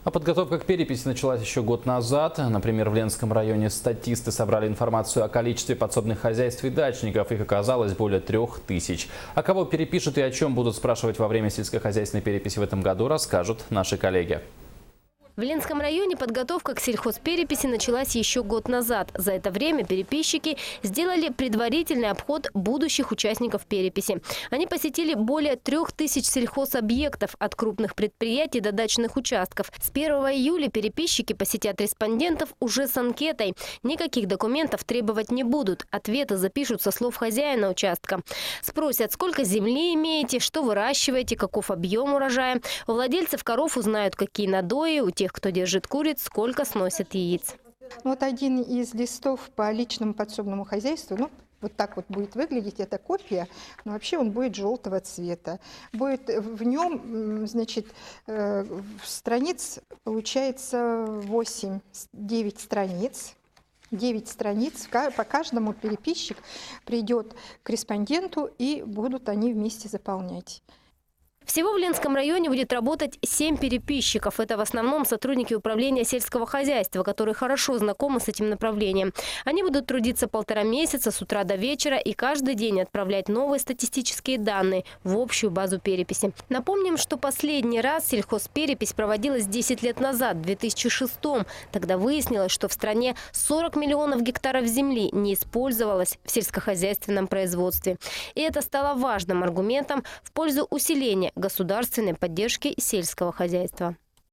А подготовка к переписи началась еще год назад. Например, в Ленском районе статисты собрали информацию о количестве подсобных хозяйств и дачников. Их оказалось более 3000. А кого перепишут и о чем будут спрашивать во время сельскохозяйственной переписи в этом году, расскажут наши коллеги. В Ленском районе подготовка к сельхозпереписи началась еще год назад. За это время переписчики сделали предварительный обход будущих участников переписи. Они посетили более 3000 сельхозобъектов от крупных предприятий до дачных участков. С 1 июля переписчики посетят респондентов уже с анкетой. Никаких документов требовать не будут. Ответы запишут со слов хозяина участка. Спросят, сколько земли имеете, что выращиваете, каков объем урожая. У владельцев коров узнают, какие надои, у тех, кто держит куриц, сколько сносят яиц. Вот один из листов по личному подсобному хозяйству, вот так вот будет выглядеть, это копия, но вообще он будет желтого цвета. Будет в нем, значит, страниц получается 9 страниц. 9 страниц. По каждому переписчик придет к респонденту, и будут они вместе заполнять. Всего в Ленском районе будет работать 7 переписчиков. Это в основном сотрудники управления сельского хозяйства, которые хорошо знакомы с этим направлением. Они будут трудиться 1,5 месяца с утра до вечера и каждый день отправлять новые статистические данные в общую базу переписи. Напомним, что последний раз сельхозперепись проводилась 10 лет назад, в 2006 -м. Тогда выяснилось, что в стране 40 миллионов гектаров земли не использовалось в сельскохозяйственном производстве. И это стало важным аргументом в пользу усиления государственной поддержки сельского хозяйства.